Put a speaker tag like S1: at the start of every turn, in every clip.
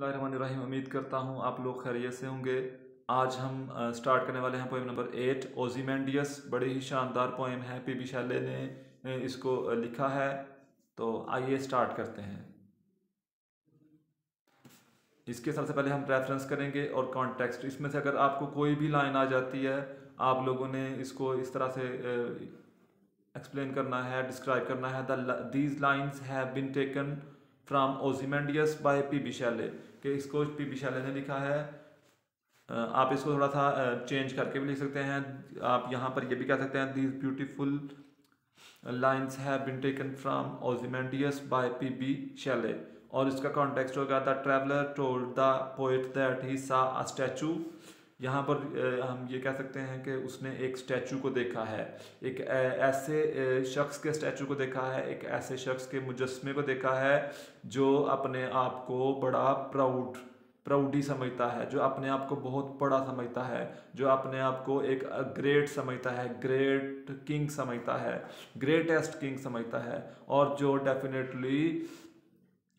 S1: बिस्मिल्लाहिर्रहमानिर्रहीम। उम्मीद करता हूँ आप लोग खैरियत से होंगे। आज हम स्टार्ट करने वाले हैं पोएम नंबर 8 ओzymandias। बड़ी ही शानदार पोएम है, पी बी शैले ने इसको लिखा है। तो आइए स्टार्ट करते हैं। इसके सबसे पहले हम रेफरेंस करेंगे और कॉन्टेक्स्ट। इसमें से अगर आपको कोई भी लाइन आ जाती है, आप लोगों ने इसको इस तरह से एक्सप्लेन करना है, डिस्क्राइब करना है। These lines have been taken from ओzymandias बाय पी बी शैले, कि इसको पी बी शैले ने लिखा है। आप इसको थोड़ा सा चेंज करके भी लिख सकते हैं। आप यहाँ पर ये भी कह सकते हैं, these beautiful lines have been taken from ओzymandias बाय पी बी शैले। और इसका कॉन्टेक्स्ट होगा, the traveller told the poet that he saw a statue. यहाँ पर हम ये कह सकते हैं कि उसने एक स्टैचू को देखा है, एक ऐसे शख्स के स्टैचू को देखा है, एक ऐसे शख्स के मुजस्मे को देखा है जो अपने आप को बड़ा प्राउडी समझता है, जो अपने आप को बहुत बड़ा समझता है, जो अपने आप को एक ग्रेट समझता है, ग्रेट किंग समझता है, ग्रेटेस्ट किंग समझता है। और जो डेफिनेटली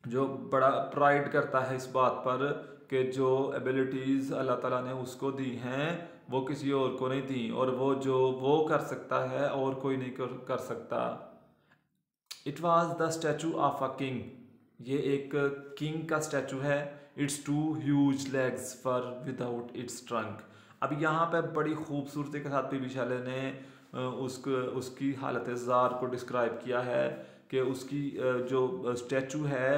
S1: जो बड़ा प्राइड करता है इस बात पर कि जो एबिलिटीज़ अल्लाह ताला ने उसको दी हैं वो किसी और को नहीं दी, और वो जो वो कर सकता है और कोई नहीं कर सकता। It was the statue of a king. ये एक किंग का स्टैचू है। It's two huge legs for without its trunk. अब यहाँ पे बड़ी खूबसूरती के साथ पी बी शैले ने उसकी हालत ज़ार को डिस्क्राइब किया है कि उसकी जो स्टैचू है,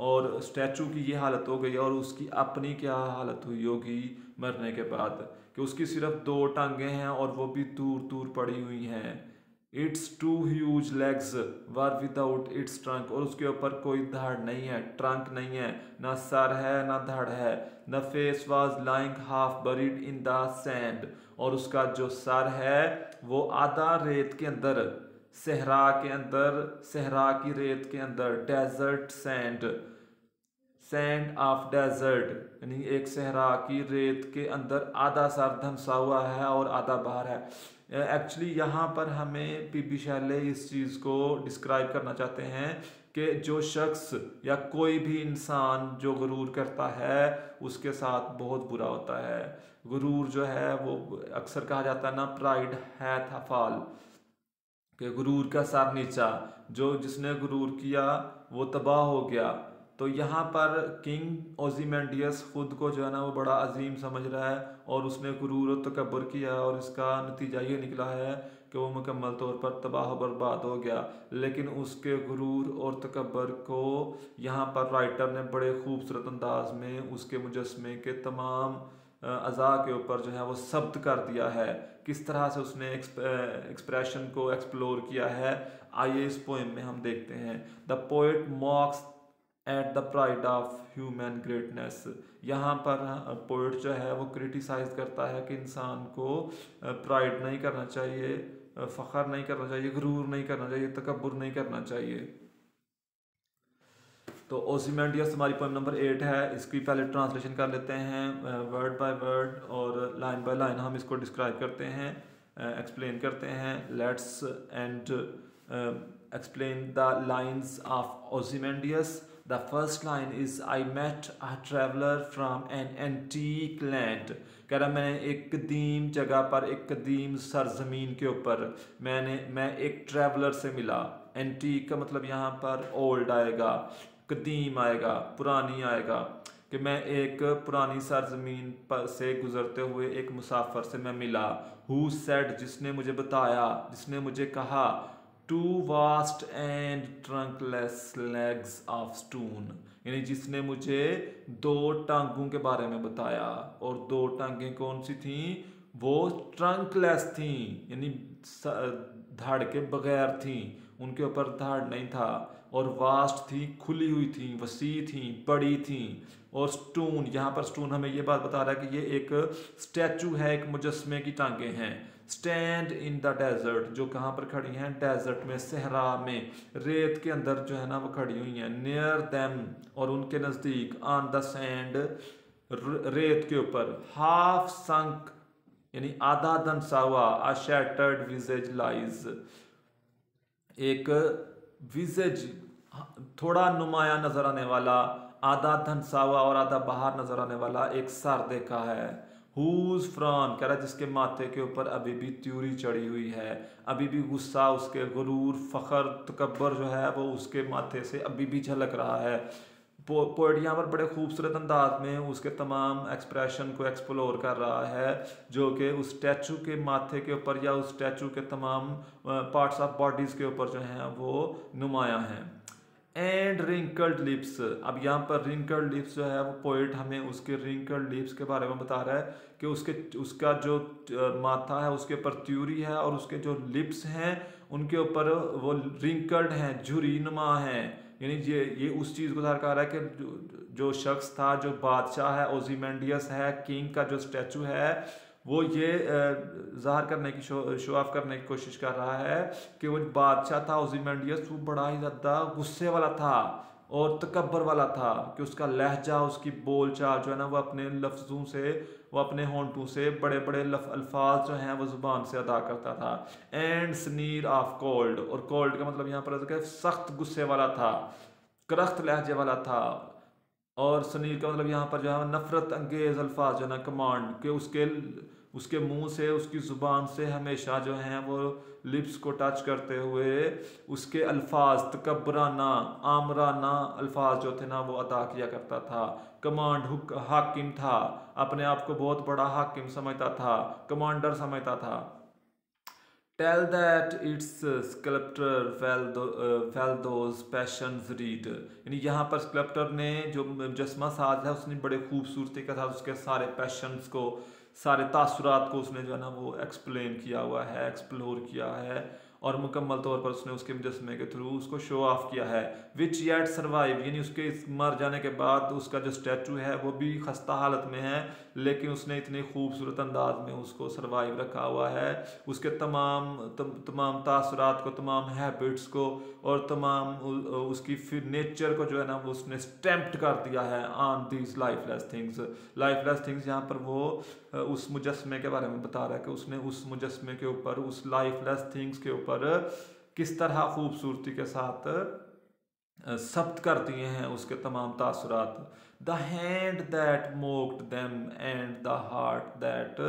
S1: और स्टैचू की ये हालत हो गई, और उसकी अपनी क्या हालत हुई होगी मरने के बाद, कि उसकी सिर्फ 2 टांगें हैं और वो भी दूर दूर पड़ी हुई हैं। It's two huge legs were without its trunk. और उसके ऊपर कोई धड़ नहीं है, ट्रंक नहीं है, ना सर है ना धड़ है। The face was lying half buried in the sand. और उसका जो सर है वो आधा रेत के अंदर, सहरा के अंदर, सहरा की रेत के अंदर, desert sand, sand of desert, यानी एक सहरा की रेत के अंदर आधा सर धंसा हुआ है और आधा बाहर है। एक्चुअली यहाँ पर हमें पी बी शैले इस चीज़ को डिस्क्राइब करना चाहते हैं कि जो शख्स या कोई भी इंसान जो गुरूर करता है उसके साथ बहुत बुरा होता है। गुरूर जो है वो अक्सर कहा जाता है ना, प्राइड हैथ अ फॉल, कि गुरूर का सर नीचा, जो जिसने गुरूर किया वो तबाह हो गया। तो यहाँ पर किंग ओzymandias खुद को जो है ना वो बड़ा अजीम समझ रहा है, और उसने गुरूर और तकब्बुर किया, और इसका नतीजा ये निकला है कि वो मुकम्मल तौर पर तबाह बर्बाद हो गया। लेकिन उसके गुरूर और तकब्बुर को यहाँ पर राइटर ने बड़े खूबसूरत अंदाज में उसके मुजस्मे के तमाम अज़ा के ऊपर जो है वो शब्द कर दिया है। किस तरह से उसने एक्सप्रेशन को एक्सप्लोर किया है, आइए इस पोएम में हम देखते हैं। The poet मॉक्स at the pride of human greatness. यहाँ पर पोएट जो है वो क्रिटिसाइज करता है कि इंसान को प्राइड नहीं करना चाहिए, फ़ख्र नहीं करना चाहिए, गुरूर नहीं करना चाहिए, तकब्बुर नहीं करना चाहिए। तो ओzymandias हमारी पोएम नंबर 8 है। इसकी पहले ट्रांसलेशन कर लेते हैं वर्ड बाय वर्ड, और लाइन बाय लाइन हम इसको डिस्क्राइब करते हैं, एक्सप्लेन करते हैं। Let's and explain the lines of ओzymandias। The first line is, I met a traveller from an antique land. कह रहा मैंने एक कदीम जगह पर, एक कदीम सरजमीन के ऊपर मैं एक ट्रैवलर से मिला। एंटीक का मतलब यहाँ पर ओल्ड आएगा, कदीम आएगा, पुरानी आएगा, कि मैं एक पुरानी सरजमीन पर से गुजरते हुए एक मुसाफिर से मैं मिला। हु सेड, जिसने मुझे बताया, जिसने मुझे कहा, two vast and trunkless legs of stone, यानी जिसने मुझे 2 टांगों के बारे में बताया। और 2 टांगें कौन सी थी? वो ट्रंकलेस थी, यानी धड़ के बगैर थी, उनके ऊपर धड़ नहीं था। और वास्ट थी, खुली हुई थी, वसी थी, बड़ी थी। और स्टोन, यहाँ पर स्टोन हमें ये बात बता रहा है कि ये एक स्टैचू है, एक मुजस्मे की टांगें हैं। स्टैंड इन द डेजर्ट, जो कहाँ पर खड़ी हैं? डेजर्ट में, सहरा में, रेत के अंदर जो है ना वो खड़ी हुई हैं। नियर देम, और उनके नज़दीक, ऑन द सैंड, रेत के ऊपर। हाफ संक, यानी आधा धंसा हुआ, अ शैटर्ड विजेज लाइज, एक विजेज थोड़ा नुमाया नजर आने वाला, आधा धंसा हुआ और आधा बाहर नजर आने वाला एक सर देखा है। हुज फ्रॉन कह रहा है जिसके माथे के ऊपर अभी भी त्यूरी चढ़ी हुई है, अभी भी गुस्सा, उसके गुरूर, फखर, तकब्बर जो है वो उसके माथे से अभी भी झलक रहा है। पोएट यहाँ पर बड़े खूबसूरत अंदाज में उसके तमाम एक्सप्रेशन को एक्सप्लोर कर रहा है, जो कि उस स्टैचू के माथे के ऊपर या उस स्टैचू के तमाम पार्ट्स ऑफ बॉडीज़ के ऊपर जो हैं वो नुमायां हैं। एंड रिंकल्ड लिप्स, अब यहाँ पर रिंकल्ड लिप्स जो है वो पोइट हमें उसके रिंकल्ड लिप्स के बारे में बता रहा है कि उसका जो माथा है उसके ऊपर त्यूरी है और उसके जो लिप्स हैं उनके ऊपर वो रिंकल्ड हैं, झुरी नुमा हैं। यानी ये उस चीज़ को ज़ाहिर कर रहा है कि जो शख्स था, जो बादशाह है, ओजीमेंडियस है, किंग का जो स्टैचू है, वो ये ज़ाहिर करने की शो ऑफ करने की कोशिश कर रहा है कि वो बादशाह था ओजीमेंडियस, वो बड़ा ही ज़्यादा गुस्से वाला था और तकब्बर वाला था, कि उसका लहजा, उसकी बोलचाल जो है ना वो अपने लफ्ज़ों से, वो अपने होंठों से बड़े बड़े अल्फाज जो हैं वो ज़ुबान से अदा करता था। एंड स्नीर ऑफ कोल्ड, और कोल्ड का मतलब यहाँ पर सख्त गुस्से वाला था, करख्त लहजे वाला था। और सनीर का मतलब यहाँ पर जो है नफरत अंगेज अल्फाज जो है ना कमांड के उसके मुंह से, उसकी ज़ुबान से हमेशा जो हैं वो लिप्स को टच करते हुए उसके अल्फाज तकब्बराना, आमराना अल्फाज जो थे ना वो अदा किया करता था। कमांड हाकिम था, अपने आप को बहुत बड़ा हाकिम समझता था, कमांडर समझता था। Tell that its sculptor fell those passions read, यानी यहाँ पर स्कल्प्टर ने जो मुजस्मा साज है उसने बड़े खूबसूरती के साथ उसके सारे पैशंस को, सारे तासुरात को उसने जो है ना वो एक्सप्लेन किया हुआ है, एक्सप्लोर किया है और मुकम्मल तौर पर उसने उसके मुजस्मे के थ्रू उसको शो ऑफ किया है। विच येट सर्वाइव, यानी उसके मर जाने के बाद उसका जो स्टैचू है वो भी खस्ता हालत में है, लेकिन उसने इतने खूबसूरत अंदाज में उसको सर्वाइव रखा हुआ है। उसके तमाम तासुरात को, तमाम हैबिट्स को और तमाम उसकी फिर नेचर को जो है ना वो उसने स्टैम्प्ड कर दिया है on these lifeless things. Lifeless things यहाँ पर वो उस मुजस्मे के बारे में बता रहा है कि उसने उस मुजस्मे के ऊपर, उस लाइफलेस थिंग्स के ऊपर किस तरह खूबसूरती के साथ सब्त कर दिए हैं उसके तमाम तासुरात। The hand that mocked them and the heart that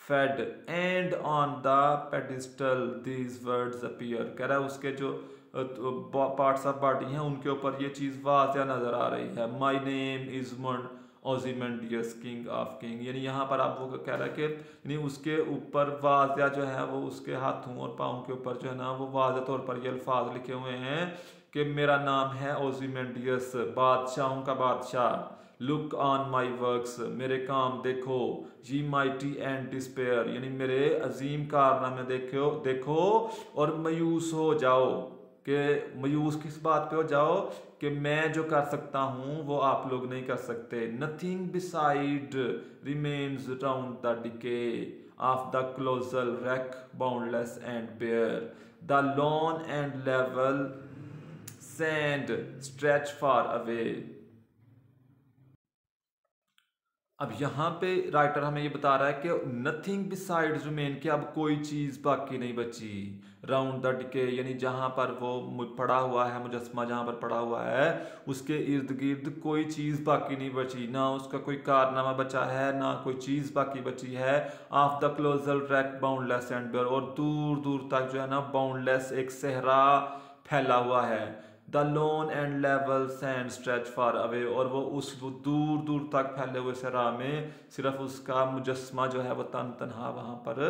S1: fed and on the pedestal these words appear, कह रहा है उसके जो पार्ट्स ऑफ बॉडी हैं उनके ऊपर ये चीज़ वाज़िया नज़र आ रही है। My name is Ozymandias king of king, यानी यहाँ पर आप वो कह रहा है कि यानी उसके ऊपर वाज़िया जो है वो उसके हाथों और पाँव के ऊपर जो है ना वो वाज़िया तौर पर ये अल्फाज लिखे हुए हैं कि मेरा नाम है ओजीमेंडियस, बादशाहों का बादशाह। लुक ऑन माई वर्क्स, मेरे काम देखो। जी माइटी एंड डिस्पेयर, यानी मेरे अजीम कारनामे देखो देखो और मायूस हो जाओ। कि मायूस किस बात पे हो जाओ कि मैं जो कर सकता हूँ वो आप लोग नहीं कर सकते। Nothing beside remains round the decay of the colossal wreck boundless and bare, the lone and level sand stretch far away. अब यहाँ पे राइटर हमें ये बता रहा है कि नथिंग बिसाइड्स रिमेन, कि अब कोई चीज़ बाकी नहीं बची। राउंड द डिके, यानी जहाँ पर वो पड़ा हुआ है मुजस्मा, जहाँ पर पड़ा हुआ है उसके इर्द गिर्द कोई चीज़ बाकी नहीं बची, ना उसका कोई कारनामा बचा है, ना कोई चीज़ बाकी बची है। Of the colossal wreck boundless and bare, और दूर दूर तक जो है ना बाउंडलेस एक सहरा फैला हुआ है। The loan and level sand stretch far away, और वो दूर दूर तक फैले हुए सहरा में सिर्फ उसका मुजस्मा जो है वो तनहा वहाँ पर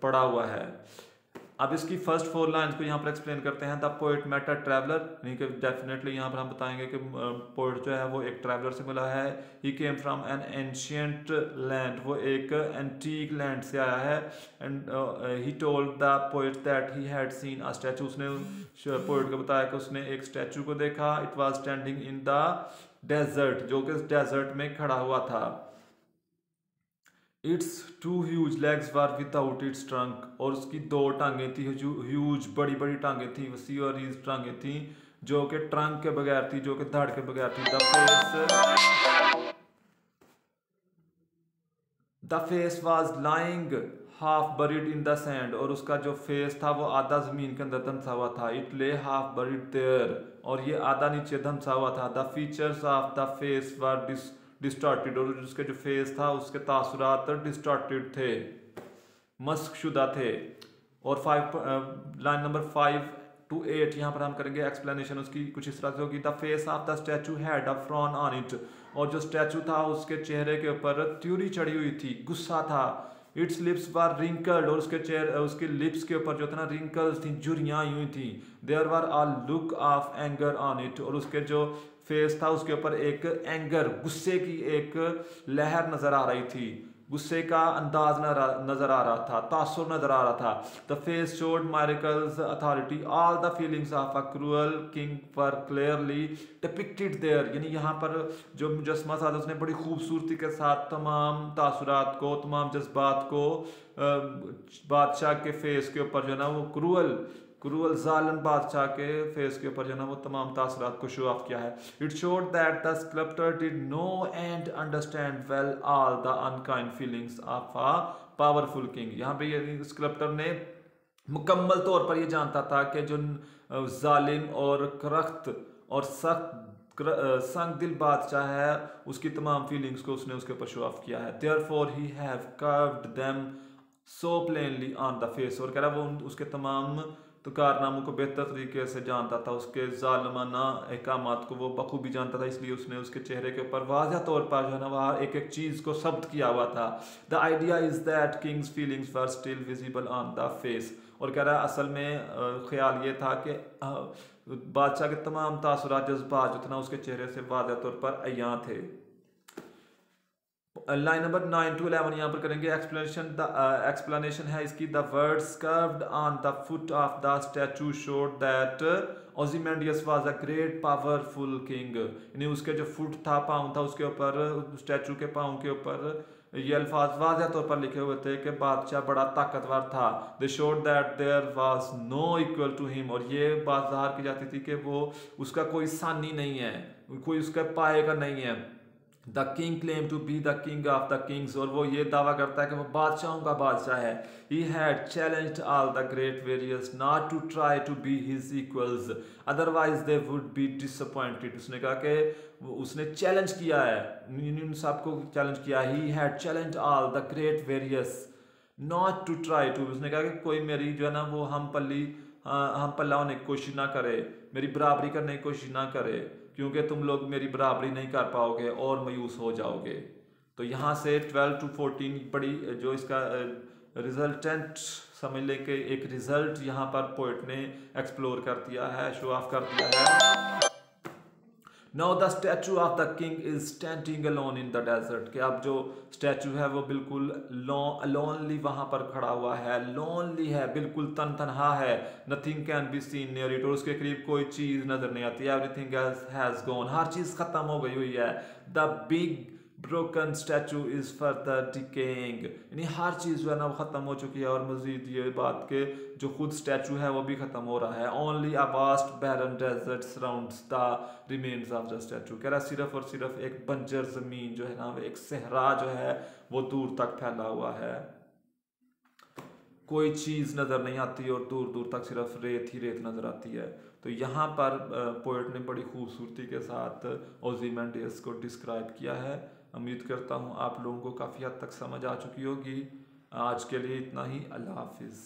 S1: पड़ा हुआ है। अब इसकी फर्स्ट 4 लाइन्स को यहाँ पर एक्सप्लेन करते हैं। The poet met a traveller, यानी कि डेफिनेटली यहाँ पर हम बताएंगे कि पोइट जो है वो एक ट्रैवलर से मिला है। He came from an ancient land, वो एक एंटीक लैंड से आया है। And he told the poet that he had seen a statue, उसने पोइट को बताया कि उसने एक स्टैचू को देखा। It was standing in the desert, जो कि डेजर्ट में खड़ा हुआ था। Its two huge legs were without its trunk, और उसकी 2 टांगें थी, ह्यूज बड़ी बड़ी टांगें थी, वसी और ह्यूज टांगें थी जो कि ट्रंक के बगैर थी, जो कि धड़ के बगैर थी। The face was lying half buried in the sand, और उसका जो फेस था वो आधा जमीन के अंदर धंसा हुआ था। इट ले हाफ बरीड देयर, और ये आधा नीचे धंसा हुआ था। The features of the face were distorted, और उसके जो फेस था उसके तासुरात डिस्टॉर्टेड थे, मस्क शुदा थे। और लाइन नंबर 5 to 8 यहाँ पर हम करेंगे एक्सप्लेनेशन उसकी कुछ इस तरह से होगी। The face of the statue had a frown on it, और जो स्टैचू था उसके चेहरे के ऊपर त्यूरी चढ़ी हुई थी, गुस्सा था। इट्स लिप्स वर रिंकल्ड, और उसके चेहरे उसके लिप्स के ऊपर जो था ना रिंकल्स थी, झुर्रियाँ हुई थी। There were a look of anger on it, और उसके जो फेस था उसके ऊपर एक एंगर, गुस्से की एक लहर नजर आ रही थी, गुस्से का अंदाज नजर आ रहा था, तासुर नजर आ रहा था। The face showed Michael's authority, all the feelings of a cruel king were clearly depicted there, यानी यहाँ पर जो मुजस्मा था उसने बड़ी खूबसूरती के साथ तमाम तासुरात को, तमाम जज्बात को बादशाह के फेस के ऊपर जो है ना वो क्रूअल जालिम बादशाह के फेस के ऊपर जो है ना वो तमाम तासरात को शो ऑफ किया है। It showed that the sculptor did no end understand well all the unkind feelings of a powerful king. यहाँ पे ये स्कल्प्टर ने मुकम्मल तौर पर ये जानता था कि जो जालिम और करख्त और सख्त संग दिल बादशाह है उसकी तमाम फीलिंग्स को उसने उसके ऊपर शो ऑफ किया है। Therefore he have curved them so plainly on the face, और कह रहा वो उसके तमाम तो कारनामों को बेहतर तरीके से जानता था, उसके जालिमाना अहकामात को वो बखूबी जानता था, इसलिए उसने उसके चेहरे के ऊपर वाज़ह तौर पर जो है ना वहाँ एक एक चीज़ को शब्द किया हुआ था। The idea is that Kings feelings were still visible on the face, और कह रहा है असल में ख्याल ये था कि बादशाह के तमाम तासुरात जज्बात जो थे ना उसके चेहरे से वाज़ह तौर पर अयां थे। लाइन नंबर 9 to 11 यहाँ पर करेंगे एक्सप्लेनेशन है इसकी। The words carved on the foot of the statue showed that Ozymandias was a great powerful king, यानी उसके जो फुट था, पाँव था, उसके ऊपर स्टैचू के पाँव के ऊपर ये अल्फाज वाज़ह तौर पर लिखे हुए थे कि बादशाह बड़ा ताकतवर था। They showed that there was no equal to him, और ये बात ज़ाहिर की जाती थी कि वो उसका कोई सानी नहीं है, कोई उसका पाएगा नहीं है। The king claim to be the king of the kings, और वो ये दावा करता है कि वो बादशाहों का बादशाह है। He had challenged all the great warriors not to try to be his equals, otherwise they would be disappointed. उसने कहा कि उसने चैलेंज किया है, इन सबको चैलेंज किया। He had challenged all the great warriors not to try to, उसने कहा कि कोई मेरी जो है ना वो हम पल्ला होने की कोशिश ना करे, मेरी बराबरी करने की कोशिश ना करे, क्योंकि तुम लोग मेरी बराबरी नहीं कर पाओगे और मायूस हो जाओगे। तो यहाँ से 12 to 14 बड़ी जो इसका रिजल्टेंट समझ लें कि एक रिजल्ट यहाँ पर पोइट ने एक्सप्लोर कर दिया है, शो ऑफ कर दिया है। Now the statue of the king is standing alone in the desert, कि अब जो स्टैचू है वो बिल्कुल लोनली वहाँ पर खड़ा हुआ है, लोनली है, बिल्कुल तनहा है। Nothing can be seen near it, और उसके करीब कोई चीज़ नजर नहीं आती। एवरीथिंग एल्स हैज़ गॉन, हर चीज़ खत्म हो गई हुई है। The big broken statue is further decaying, यानी हर चीज़ जो है ना वो ख़त्म हो चुकी है, और मजीद ये बात के जो खुद स्टैचू है वो भी ख़त्म हो रहा है। Only a vast barren desert surrounds the remains of the statue, कह रहा सिर्फ और सिर्फ एक बंजर ज़मीन जो है ना, एक सहरा जो है वो दूर तक फैला हुआ है, कोई चीज़ नज़र नहीं आती और दूर दूर तक सिर्फ रेत ही रेत नज़र आती है। तो यहाँ पर पोएट ने बड़ी खूबसूरती के साथ ओzymandias को डिस्क्राइब किया है। उम्मीद करता हूँ आप लोगों को काफ़ी हद तक समझ आ चुकी होगी। आज के लिए इतना ही। अल्लाह हाफिज़।